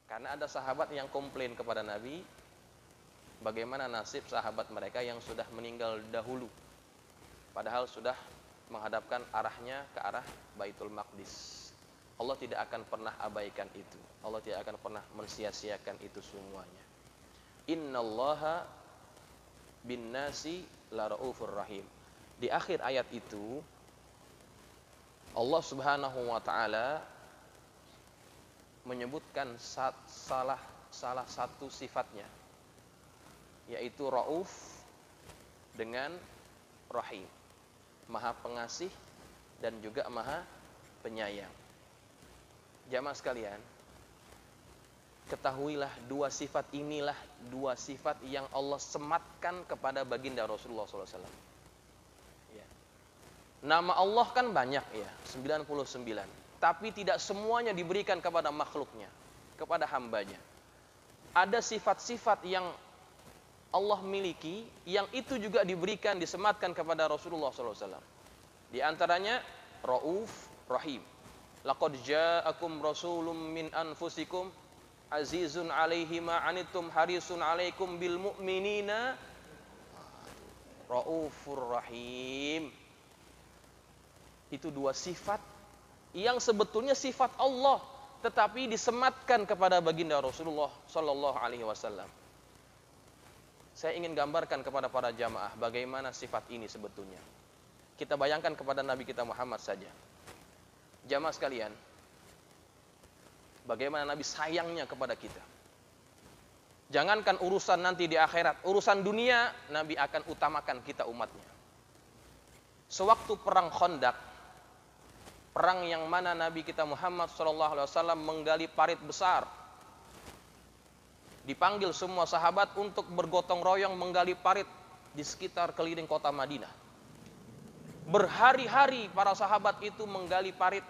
Karena ada sahabat yang komplain kepada Nabi, bagaimana nasib sahabat mereka yang sudah meninggal dahulu, padahal sudah menghadapkan arahnya ke arah Baitul Maqdis. Allah tidak akan pernah abaikan itu. Allah tidak akan pernah mensia-siakan itu semuanya. Innallaha bin nasi la raufur rahim. Di akhir ayat itu Allah Subhanahu wa taala menyebutkan salah satu sifatnya, yaitu rauf dengan rahim. Maha pengasih dan juga maha penyayang. Jamaah sekalian, ketahuilah dua sifat inilah dua sifat yang Allah sematkan kepada baginda Rasulullah SAW. Ya. Nama Allah kan banyak ya, 99. Tapi tidak semuanya diberikan kepada makhluknya, kepada hambanya. Ada sifat-sifat yang Allah miliki, yang itu juga diberikan, disematkan kepada Rasulullah SAW. Di antaranya Rauf, Rahim. Laqad ja'akum rasulun min anfusikum azizun 'alaihi ma 'anittum harisun 'alaikum bil mu'minina Raufur Rahim. Itu dua sifat yang sebetulnya sifat Allah, tetapi disematkan kepada baginda Rasulullah sallallahu alaihi wasallam. Saya ingin gambarkan kepada para jamaah bagaimana sifat ini sebetulnya. Kita bayangkan kepada Nabi kita Muhammad saja. Jamaah sekalian, bagaimana Nabi sayangnya kepada kita. Jangankan urusan nanti di akhirat, urusan dunia Nabi akan utamakan kita umatnya. Sewaktu perang Khandaq, perang yang mana Nabi kita Muhammad SAW menggali parit besar, dipanggil semua sahabat untuk bergotong royong menggali parit di sekitar keliling kota Madinah. Berhari-hari para sahabat itu menggali parit.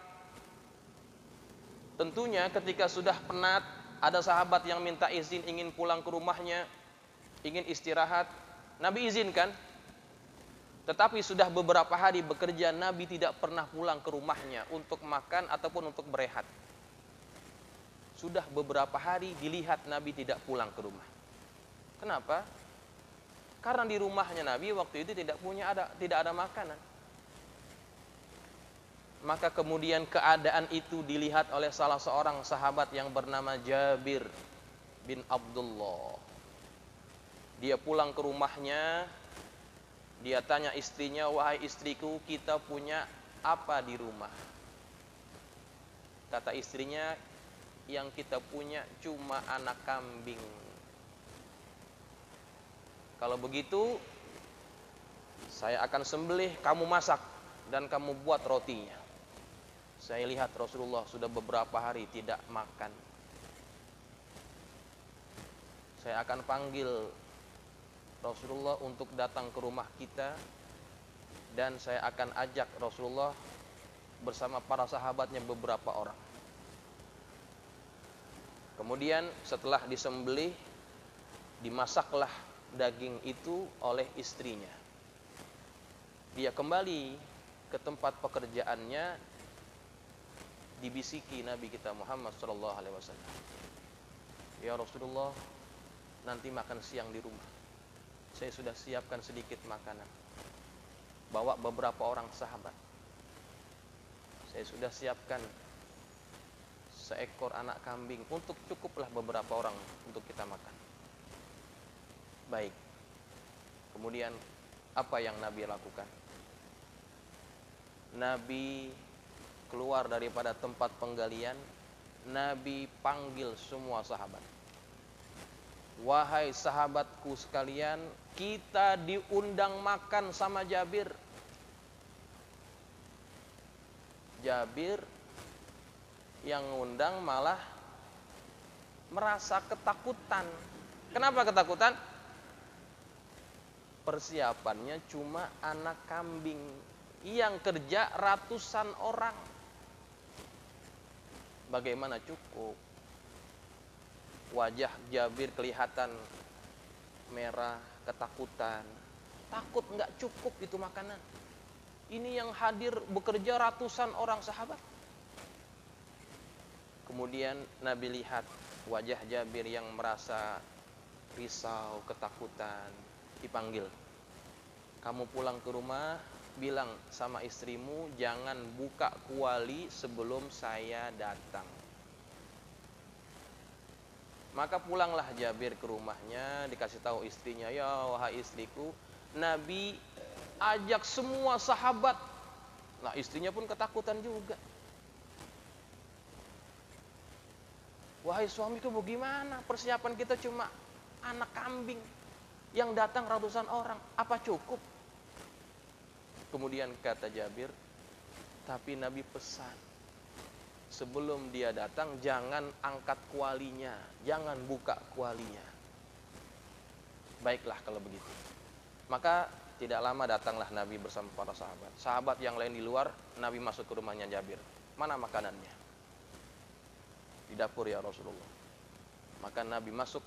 Tentunya ketika sudah penat, ada sahabat yang minta izin ingin pulang ke rumahnya, ingin istirahat. Nabi izinkan. Tetapi sudah beberapa hari bekerja, Nabi tidak pernah pulang ke rumahnya untuk makan ataupun untuk berehat. Sudah beberapa hari dilihat Nabi tidak pulang ke rumah. Kenapa? Karena di rumahnya Nabi waktu itu tidak ada makanan. Maka kemudian keadaan itu dilihat oleh salah seorang sahabat yang bernama Jabir bin Abdullah. Dia pulang ke rumahnya, dia tanya istrinya, "Wahai istriku, kita punya apa di rumah?" Kata istrinya, "Yang kita punya cuma anak kambing. Kalau begitu, saya akan sembelih, kamu masak dan kamu buat rotinya." Saya lihat Rasulullah sudah beberapa hari tidak makan. Saya akan panggil Rasulullah untuk datang ke rumah kita, dan saya akan ajak Rasulullah bersama para sahabatnya beberapa orang. Kemudian setelah disembelih, dimasaklah daging itu oleh istrinya. Dia kembali ke tempat pekerjaannya, dibisiki Nabi kita Muhammad SAW, "Ya Rasulullah, nanti makan siang di rumah. Saya sudah siapkan sedikit makanan. Bawa beberapa orang sahabat. Saya sudah siapkan seekor anak kambing untuk cukuplah beberapa orang untuk kita makan." Baik. Kemudian apa yang Nabi lakukan? Nabi keluar daripada tempat penggalian, Nabi panggil semua sahabat. "Wahai sahabatku sekalian, kita diundang makan sama Jabir." Jabir yang ngundang malah merasa ketakutan. Kenapa ketakutan? Persiapannya cuma anak kambing, yang kerja ratusan orang. Bagaimana cukup? Wajah Jabir kelihatan merah, ketakutan. Takut nggak cukup itu makanan. Ini yang hadir bekerja ratusan orang sahabat. Kemudian Nabi lihat wajah Jabir yang merasa risau, ketakutan, dipanggil. Kamu pulang ke rumah, bilang sama istrimu jangan buka kuali sebelum saya datang. Maka pulanglah Jabir ke rumahnya, dikasih tahu istrinya, ya wahai istriku, Nabi ajak semua sahabat. Nah, istrinya pun ketakutan juga. Wahai suamiku, bagaimana? Persiapan kita cuma anak kambing yang datang ratusan orang, apa cukup? Kemudian kata Jabir, tapi Nabi pesan, sebelum dia datang jangan angkat kualinya, jangan buka kualinya. Baiklah kalau begitu. Maka tidak lama datanglah Nabi bersama para sahabat. Sahabat yang lain di luar, Nabi masuk ke rumahnya Jabir. Mana makanannya? Di dapur ya Rasulullah. Maka Nabi masuk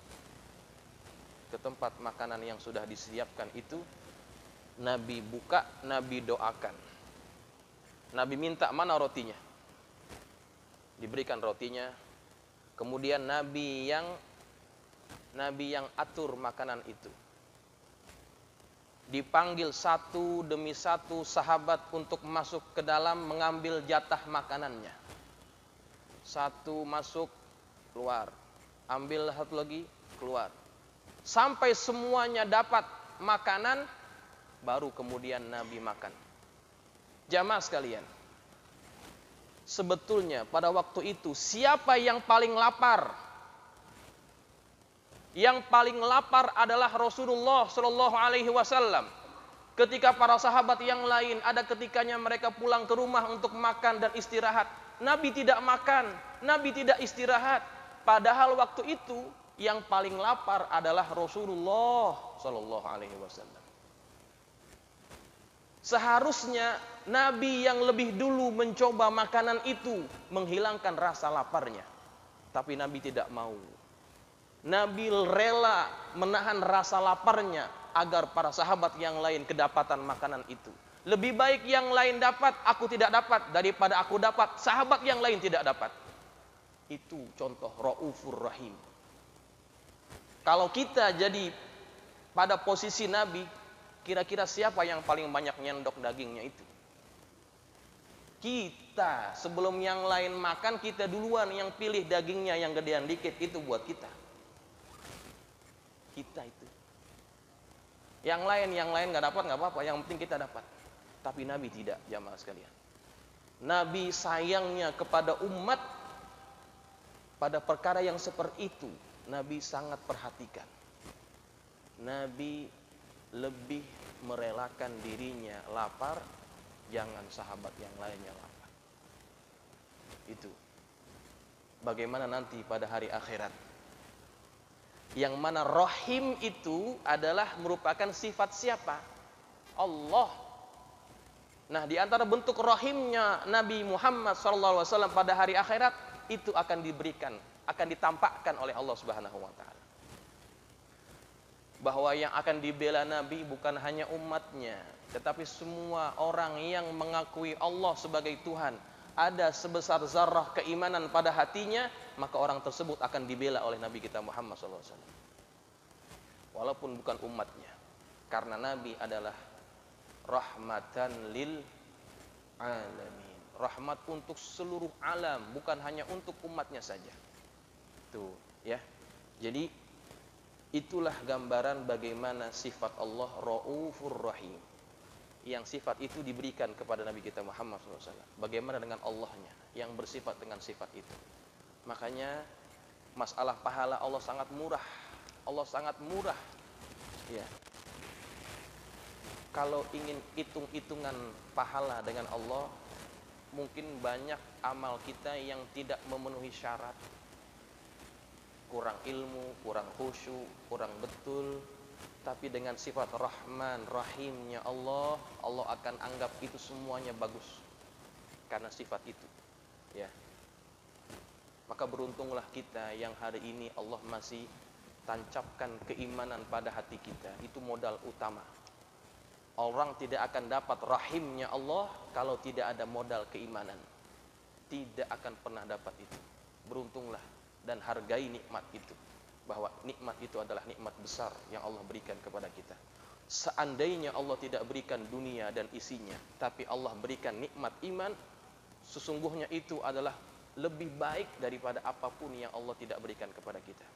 ke tempat makanan yang sudah disiapkan itu. Nabi buka, Nabi doakan. Nabi minta mana rotinya? Diberikan rotinya. Kemudian Nabi yang atur makanan itu. Dipanggil satu demi satu sahabat untuk masuk ke dalam mengambil jatah makanannya. Satu masuk, keluar. Ambil satu lagi, keluar. Sampai semuanya dapat makanan, baru kemudian Nabi makan. Jamaah sekalian, sebetulnya pada waktu itu siapa yang paling lapar? Yang paling lapar adalah Rasulullah Shallallahu Alaihi Wasallam. Ketika para sahabat yang lain ada ketikanya mereka pulang ke rumah untuk makan dan istirahat, Nabi tidak makan, Nabi tidak istirahat. Padahal waktu itu yang paling lapar adalah Rasulullah Shallallahu Alaihi Wasallam. Seharusnya Nabi yang lebih dulu mencoba makanan itu menghilangkan rasa laparnya. Tapi Nabi tidak mau. Nabi rela menahan rasa laparnya agar para sahabat yang lain kedapatan makanan itu. Lebih baik yang lain dapat, aku tidak dapat, daripada aku dapat, sahabat yang lain tidak dapat. Itu contoh Raufur Rahim. Kalau kita jadi pada posisi Nabi, kira-kira siapa yang paling banyak nyendok dagingnya itu? Kita. Sebelum yang lain makan, kita duluan yang pilih dagingnya yang gedean dikit, itu buat kita. Kita itu. Yang lain nggak dapat, nggak apa-apa, yang penting kita dapat. Tapi Nabi tidak, jamaah sekalian. Nabi sayangnya kepada umat, pada perkara yang seperti itu Nabi sangat perhatikan. Nabi lebih merelakan dirinya lapar, jangan sahabat yang lainnya lapar. Itu. Bagaimana nanti pada hari akhirat? Yang mana rahim itu adalah merupakan sifat siapa? Allah. Nah, di antara bentuk rahimnya Nabi Muhammad SAW pada hari akhirat itu akan diberikan, akan ditampakkan oleh Allah Subhanahu wa taala. Bahwa yang akan dibela Nabi bukan hanya umatnya, tetapi semua orang yang mengakui Allah sebagai Tuhan, ada sebesar zarah keimanan pada hatinya, maka orang tersebut akan dibela oleh Nabi kita Muhammad SAW. Walaupun bukan umatnya, karena Nabi adalah rahmatan lil alamin, rahmat untuk seluruh alam, bukan hanya untuk umatnya saja. Tuh, ya. Jadi itulah gambaran bagaimana sifat Allah Raufur Rahim. Yang sifat itu diberikan kepada Nabi kita Muhammad SAW. Bagaimana dengan Allahnya yang bersifat dengan sifat itu. Makanya masalah pahala Allah sangat murah. Allah sangat murah. Ya. Kalau ingin hitung-hitungan pahala dengan Allah, mungkin banyak amal kita yang tidak memenuhi syarat. Kurang ilmu, kurang khusyuk, kurang betul. Tapi dengan sifat Rahman, Rahimnya Allah, Allah akan anggap itu semuanya bagus. Karena sifat itu. Ya. Maka beruntunglah kita yang hari ini Allah masih tancapkan keimanan pada hati kita. Itu modal utama. Orang tidak akan dapat rahimnya Allah kalau tidak ada modal keimanan. Tidak akan pernah dapat itu. Beruntunglah dan hargai nikmat itu, bahwa nikmat itu adalah nikmat besar yang Allah berikan kepada kita. Seandainya Allah tidak berikan dunia dan isinya, tapi Allah berikan nikmat iman, sesungguhnya itu adalah lebih baik daripada apapun yang Allah tidak berikan kepada kita.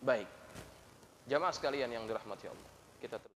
Baik, jamaah sekalian yang dirahmati Allah, kita terus